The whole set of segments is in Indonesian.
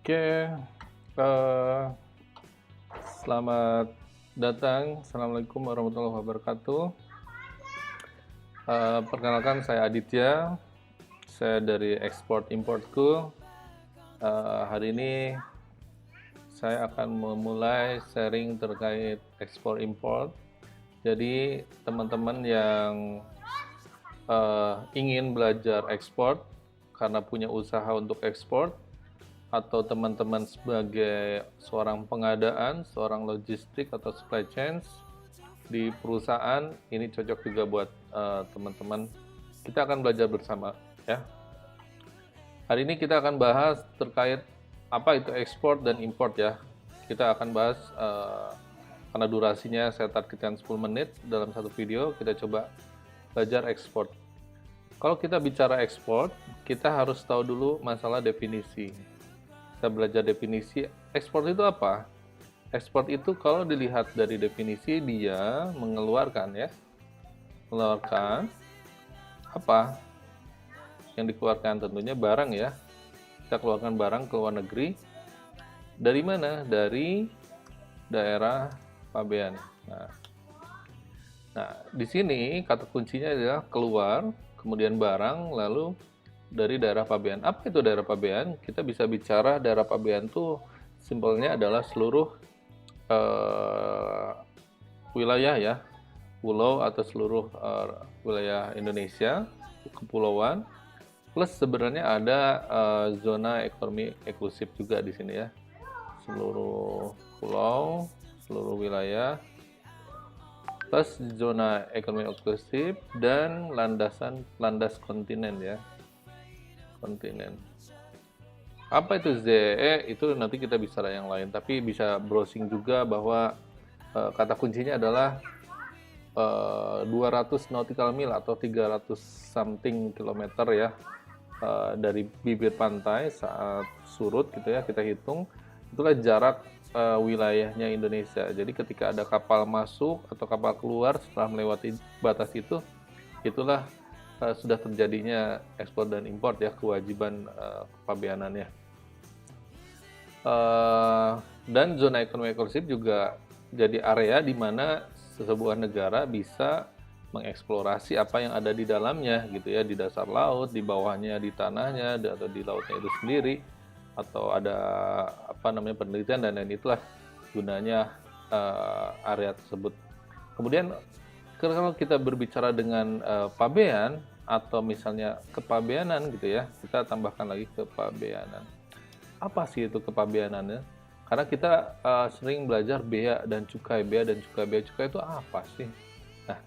Oke, eh, selamat datang. Assalamualaikum warahmatullahi wabarakatuh. Perkenalkan, saya Aditya. Saya dari Export Importku. Hari ini saya akan memulai sharing terkait ekspor import. Jadi teman-teman yang ingin belajar ekspor karena punya usaha untuk ekspor, atau teman-teman sebagai seorang pengadaan, seorang logistik atau supply chain di perusahaan, ini cocok juga buat teman-teman. Kita akan belajar bersama ya. Hari ini kita akan bahas terkait apa itu ekspor dan import ya. Kita akan bahas karena durasinya saya targetkan 10 menit dalam satu video, kita coba belajar ekspor. Kalau kita bicara ekspor, kita harus tahu dulu masalah definisi. Kita belajar definisi ekspor itu apa. Ekspor itu kalau dilihat dari definisi, dia mengeluarkan apa yang dikeluarkan, tentunya barang ya. Kita keluarkan barang ke luar negeri. Dari mana? Dari daerah pabean. Nah, di sini kata kuncinya adalah keluar, kemudian barang, lalu dari daerah pabean. Apa itu daerah pabean? Kita bisa bicara daerah pabean itu simpelnya adalah seluruh wilayah ya, pulau atau seluruh wilayah Indonesia, kepulauan, plus sebenarnya ada zona ekonomi eksklusif juga di sini ya, seluruh pulau, seluruh wilayah, plus zona ekonomi eksklusif dan landas kontinen ya, kontinen. Apa itu ZEE? Itu nanti kita bicara yang lain, tapi bisa browsing juga bahwa kata kuncinya adalah 200 nautical mil atau 300 something kilometer ya, dari bibir pantai saat surut gitu ya, kita hitung itulah jarak wilayahnya Indonesia. Jadi ketika ada kapal masuk atau kapal keluar setelah melewati batas itu, itulah sudah terjadinya ekspor dan impor ya, kewajiban kepabeanannya. Dan zona ekonomi eksklusif juga jadi area di mana sebuah negara bisa mengeksplorasi apa yang ada di dalamnya gitu ya, di dasar laut, di bawahnya, di tanahnya, atau di lautnya itu sendiri, atau ada apa namanya penelitian dan lain, itulah gunanya area tersebut. Kemudian kalau kita berbicara dengan pabean atau misalnya kepabeanan gitu ya, kita tambahkan lagi kepabeanan. Apa sih itu kepabeanannya? Karena kita sering belajar bea dan cukai, bea dan cukai. Bea cukai itu apa sih? Nah,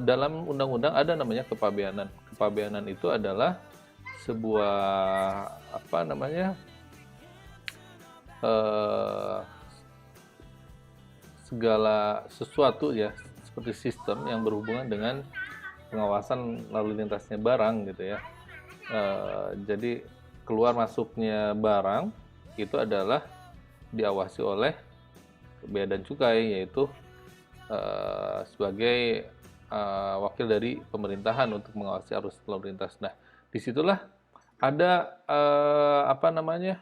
dalam undang-undang ada namanya kepabeanan. Kepabeanan itu adalah sebuah apa namanya, segala sesuatu ya, seperti sistem yang berhubungan dengan pengawasan lalu lintasnya barang gitu ya. Jadi keluar masuknya barang itu adalah diawasi oleh bea dan cukai, yaitu sebagai wakil dari pemerintahan untuk mengawasi arus lalu lintas. Nah, disitulah ada apa namanya,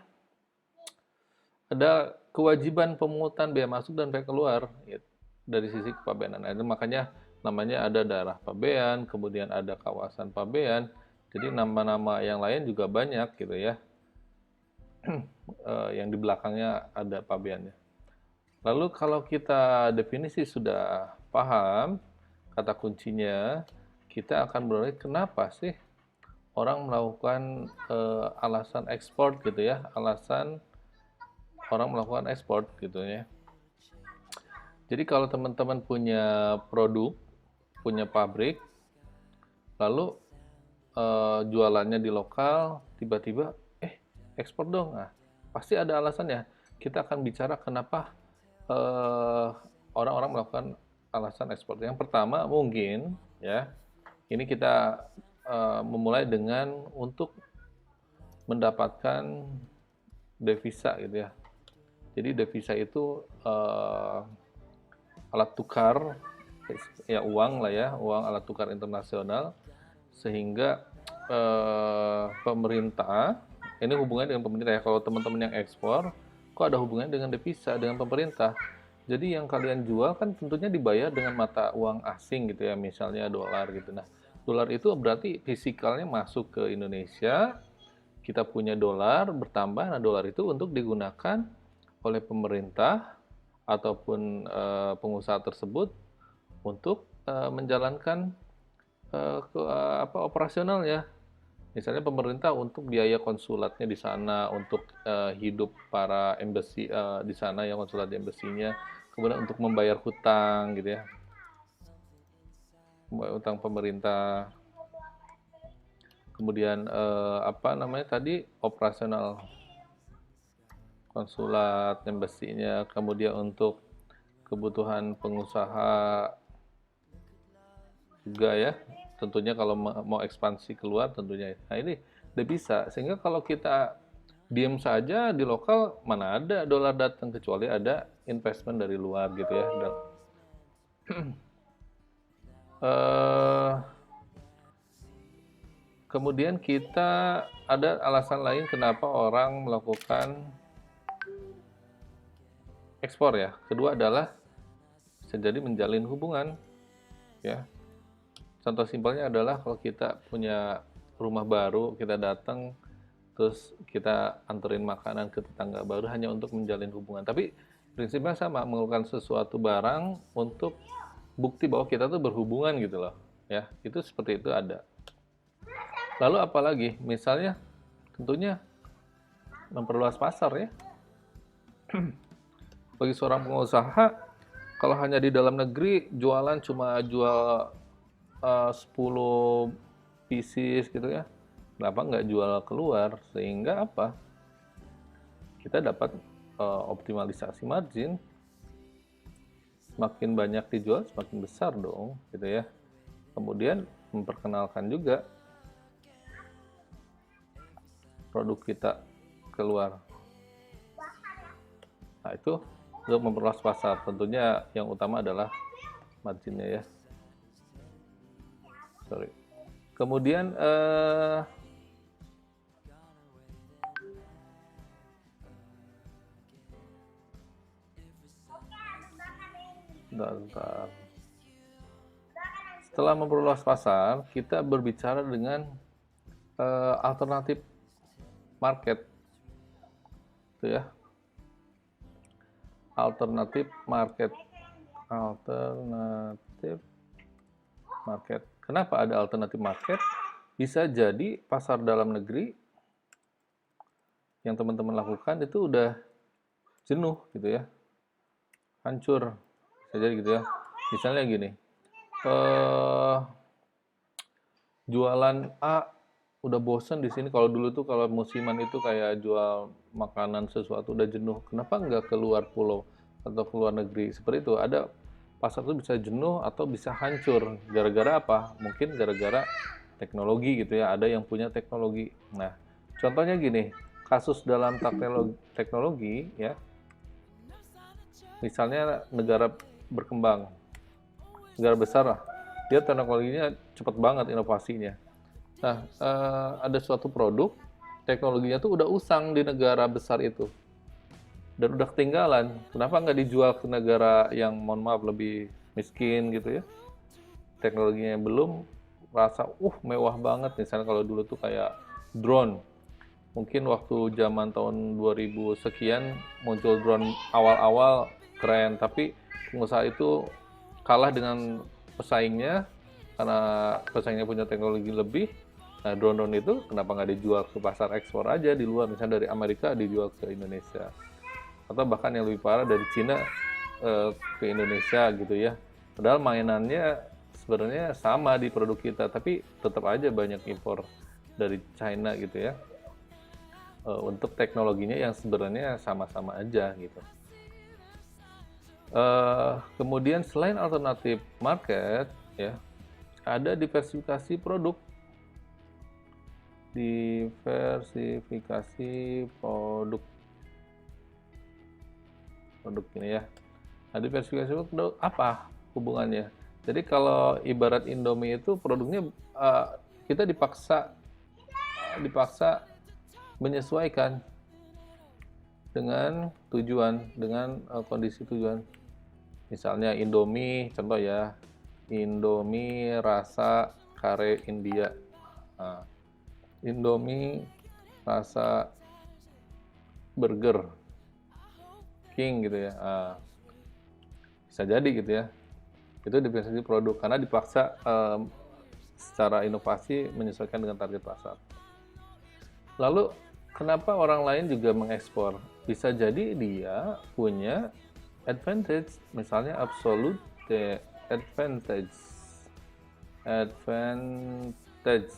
ada kewajiban pemungutan bea masuk dan bea keluar gitu, dari sisi kepabeanan. Nah, itu makanya namanya ada daerah pabean, kemudian ada kawasan pabean. Jadi nama-nama yang lain juga banyak gitu ya, yang di belakangnya ada pabeannya. Lalu kalau kita definisi sudah paham kata kuncinya, kita akan beralih kenapa sih orang melakukan alasan ekspor gitu ya, alasan orang melakukan ekspor gitu ya. Jadi kalau teman-teman punya produk, punya pabrik, lalu jualannya di lokal, tiba-tiba ekspor dong. Nah, pasti ada alasannya. Kita akan bicara kenapa orang-orang melakukan alasan ekspor. Yang pertama mungkin ya, ini kita memulai dengan untuk mendapatkan devisa gitu ya. Jadi devisa itu alat tukar ya, uang lah ya, uang alat tukar internasional, sehingga pemerintah ini hubungannya dengan pemerintah ya. Kalau teman-teman yang ekspor, kok ada hubungannya dengan devisa, dengan pemerintah. Jadi yang kalian jual kan tentunya dibayar dengan mata uang asing gitu ya, misalnya dolar gitu. Nah, dolar itu berarti fisikalnya masuk ke Indonesia, kita punya dolar bertambah, nah dolar itu untuk digunakan oleh pemerintah ataupun pengusaha tersebut untuk menjalankan operasionalnya. Misalnya pemerintah untuk biaya konsulatnya di sana, untuk hidup para embassy di sana yang konsulat embassy-nya, kemudian untuk membayar hutang gitu ya, membayar hutang pemerintah. Kemudian operasional konsulat embassy-nya, kemudian untuk kebutuhan pengusaha juga ya, tentunya kalau mau ekspansi keluar tentunya. Nah ini udah bisa, sehingga kalau kita diem saja di lokal, mana ada dolar datang, kecuali ada investment dari luar gitu ya. Dan, kemudian kita ada alasan lain kenapa orang melakukan ekspor ya. Kedua adalah bisa jadi menjalin hubungan ya. Contoh simpelnya adalah kalau kita punya rumah baru, kita datang terus kita anterin makanan ke tetangga baru hanya untuk menjalin hubungan. Tapi prinsipnya sama, melakukan sesuatu barang untuk bukti bahwa kita tuh berhubungan gitu loh. Ya, itu seperti itu ada. Lalu apalagi? Misalnya tentunya memperluas pasar ya. Bagi seorang pengusaha, kalau hanya di dalam negeri jualan cuma jual 10 pieces gitu ya, kenapa nggak jual keluar, sehingga apa, kita dapat optimalisasi margin, semakin banyak dijual semakin besar dong gitu ya. Kemudian memperkenalkan juga produk kita keluar. Nah itu untuk memperluas pasar, tentunya yang utama adalah marginnya ya. Sorry. Kemudian bentar. Setelah memperluas pasar, kita berbicara dengan alternatif market, itu ya. Alternatif market. Kenapa ada alternatif market? Bisa jadi pasar dalam negeri yang teman-teman lakukan itu udah jenuh gitu ya, hancur, bisa jadi gitu ya. Misalnya gini, jualan A udah bosen di sini. Kalau dulu tuh kalau musiman itu kayak jual makanan sesuatu udah jenuh, kenapa nggak keluar pulau atau keluar negeri? Seperti itu, ada pasar tuh bisa jenuh atau bisa hancur gara-gara apa? Mungkin gara-gara teknologi gitu ya, ada yang punya teknologi. Nah, contohnya gini, kasus dalam teknologi ya, misalnya negara berkembang, negara besar lah, dia teknologinya cepat banget inovasinya. Nah, ada suatu produk, teknologinya tuh udah usang di negara besar itu, dan udah ketinggalan. Kenapa nggak dijual ke negara yang, mohon maaf, lebih miskin gitu ya? Teknologinya belum, rasa mewah banget. Misalnya kalau dulu tuh kayak drone. Mungkin waktu zaman tahun 2000 sekian muncul drone awal-awal keren, tapi pengusaha itu kalah dengan pesaingnya karena pesaingnya punya teknologi lebih. Nah, drone-drone itu kenapa nggak dijual ke pasar ekspor aja di luar, misalnya dari Amerika dijual ke Indonesia, atau bahkan yang lebih parah dari Cina ke Indonesia gitu ya. Padahal mainannya sebenarnya sama di produk kita, tapi tetap aja banyak impor dari China gitu ya, untuk teknologinya yang sebenarnya sama-sama aja gitu. Kemudian selain alternatif market ya, ada diversifikasi produk. Produk ini ya. Nah, diversifikasi produk apa hubungannya? Jadi kalau ibarat Indomie itu produknya kita dipaksa menyesuaikan dengan tujuan, dengan kondisi tujuan. Misalnya Indomie, contoh ya, Indomie rasa kare India. Nah, Indomie rasa burger King gitu ya. Nah, bisa jadi gitu ya. Itu diferensiasi produk karena dipaksa secara inovasi menyesuaikan dengan target pasar. Lalu kenapa orang lain juga mengekspor? Bisa jadi dia punya advantage, misalnya absolute advantage, advantage,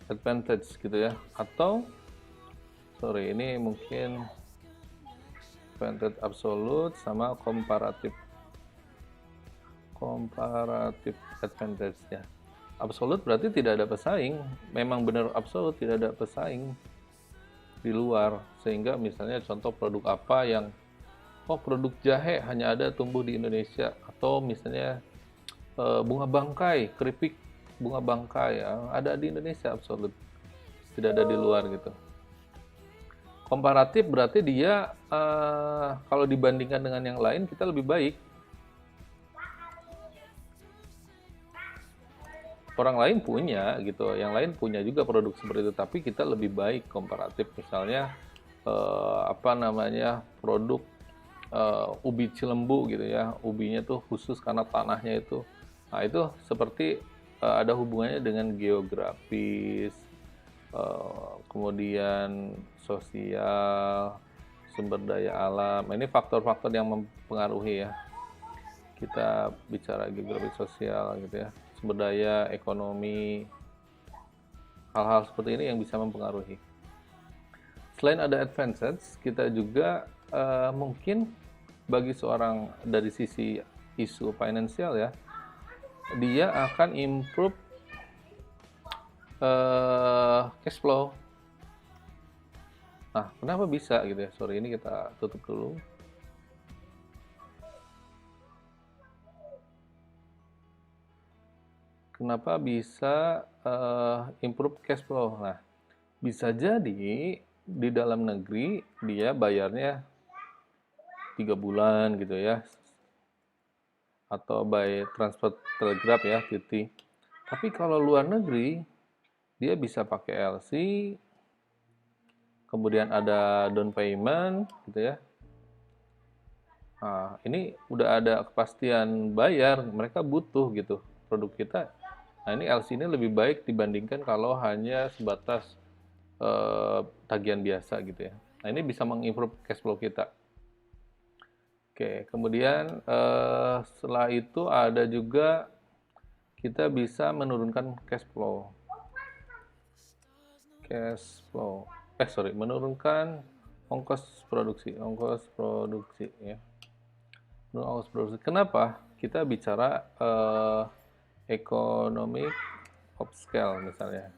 advantage gitu ya. Atau sorry, ini mungkin advantage absolute sama comparative advantage ya. Absolut berarti tidak ada pesaing, memang benar absolut tidak ada pesaing di luar, sehingga misalnya contoh produk apa yang produk jahe hanya ada tumbuh di Indonesia, atau misalnya bunga bangkai, keripik bunga bangkai ada di Indonesia, absolut tidak ada di luar gitu. Komparatif berarti dia kalau dibandingkan dengan yang lain kita lebih baik. Orang lain punya gitu, yang lain punya juga produk seperti itu, tapi kita lebih baik komparatif. Misalnya produk ubi Cilembu gitu ya, ubinya tuh khusus karena tanahnya itu. Nah itu seperti ada hubungannya dengan geografis, kemudian sosial, sumber daya alam. Ini faktor-faktor yang mempengaruhi ya. Kita bicara geografi sosial gitu ya, sumber daya, ekonomi, hal-hal seperti ini yang bisa mempengaruhi. Selain ada advantage, kita juga mungkin bagi seorang dari sisi isu finansial ya, dia akan improve cash flow. Nah, kenapa bisa gitu ya? Sorry, ini kita tutup dulu. Kenapa bisa improve cash flow? Nah, bisa jadi di dalam negeri dia bayarnya 3 bulan gitu ya, atau by transfer telegraph ya, TT. Tapi kalau luar negeri dia bisa pakai LC, kemudian ada down payment gitu ya. Nah, ini udah ada kepastian bayar, mereka butuh gitu produk kita. Nah, ini LC ini lebih baik dibandingkan kalau hanya sebatas tagihan biasa gitu ya. Nah, ini bisa mengimprove cash flow kita. Oke, kemudian setelah itu ada juga kita bisa menurunkan cash flow. Menurunkan ongkos produksi ya. Ongkos produksi. Kenapa? Kita bicara economic of scale misalnya.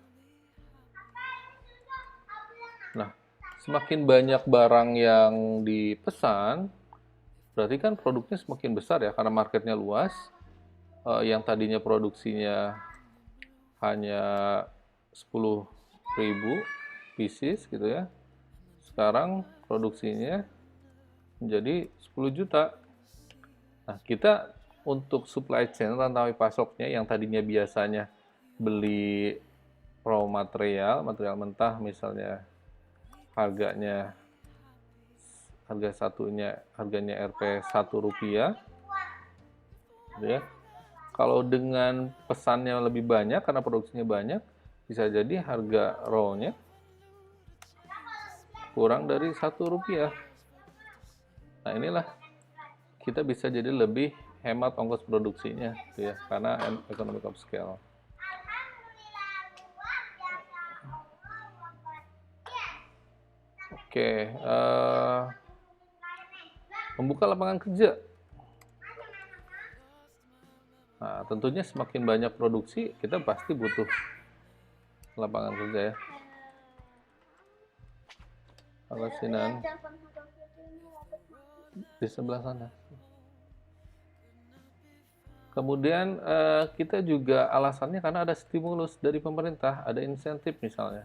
Nah, semakin banyak barang yang dipesan, berarti kan produknya semakin besar ya, karena marketnya luas. Yang tadinya produksinya hanya 10.000 pieces gitu ya, sekarang produksinya menjadi 10 juta. Nah, kita untuk supply chain, rantai pasoknya yang tadinya biasanya beli raw material mentah misalnya harganya Rp 1 gitu ya. Kalau dengan pesannya lebih banyak karena produksinya banyak, bisa jadi harga raw-nya kurang dari Rp 1. Nah, inilah kita bisa jadi lebih hemat ongkos produksinya gitu ya, karena economic of scale. Oke, membuka lapangan kerja. Nah, tentunya semakin banyak produksi, kita pasti butuh lapangan kerja ya. Halo Sinan, di sebelah sana. Kemudian kita juga alasannya karena ada stimulus dari pemerintah, ada insentif misalnya.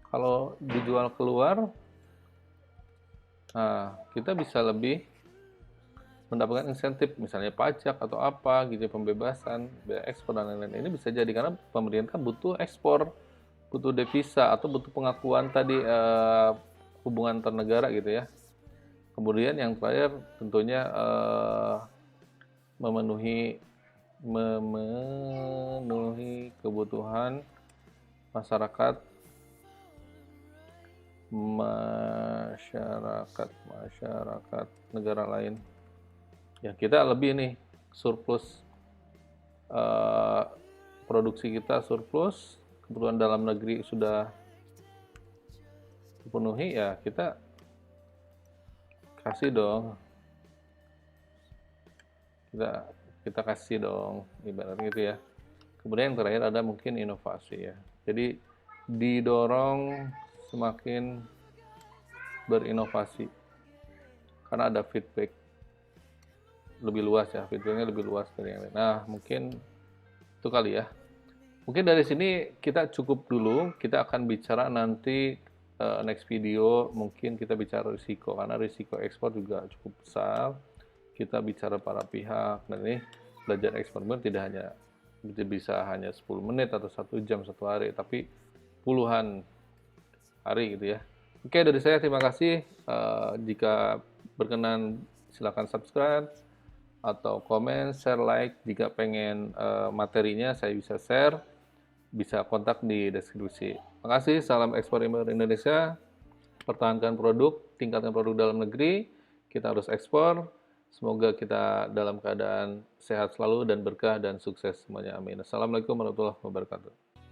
Kalau dijual keluar, nah, kita bisa lebih mendapatkan insentif, misalnya pajak atau apa gitu, pembebasan, biaya ekspor dan lain-lain. Ini bisa jadi karena pemerintah butuh ekspor, butuh devisa atau butuh pengakuan tadi hubungan antar negara gitu ya. Kemudian yang terakhir tentunya memenuhi memenuhi kebutuhan masyarakat masyarakat negara lain. Ya, kita lebih nih surplus, produksi kita surplus, kebutuhan dalam negeri sudah dipenuhi, ya kita kasih dong, kita kasih dong, ibaratnya gitu ya. Kemudian yang terakhir ada mungkin inovasi ya. Jadi didorong semakin berinovasi karena ada feedback lebih luas ya, feedbacknya lebih luas dari yang lain. Nah, mungkin itu kali ya. Mungkin dari sini kita cukup dulu. Kita akan bicara nanti next video, mungkin kita bicara risiko karena risiko ekspor juga cukup besar. Kita bicara para pihak, dan ini belajar ekspor tidak hanya bisa hanya 10 menit atau 1 jam 1 hari, tapi puluhan hari gitu ya. Oke, dari saya terima kasih. Jika berkenan silakan subscribe atau komen, share, like. Jika pengen materinya saya bisa share, bisa kontak di deskripsi. Terima kasih, salam ekspor impor Indonesia. Pertahankan produk, tingkatkan produk dalam negeri. Kita harus ekspor. Semoga kita dalam keadaan sehat selalu dan berkah dan sukses semuanya. Amin. Assalamualaikum warahmatullahi wabarakatuh.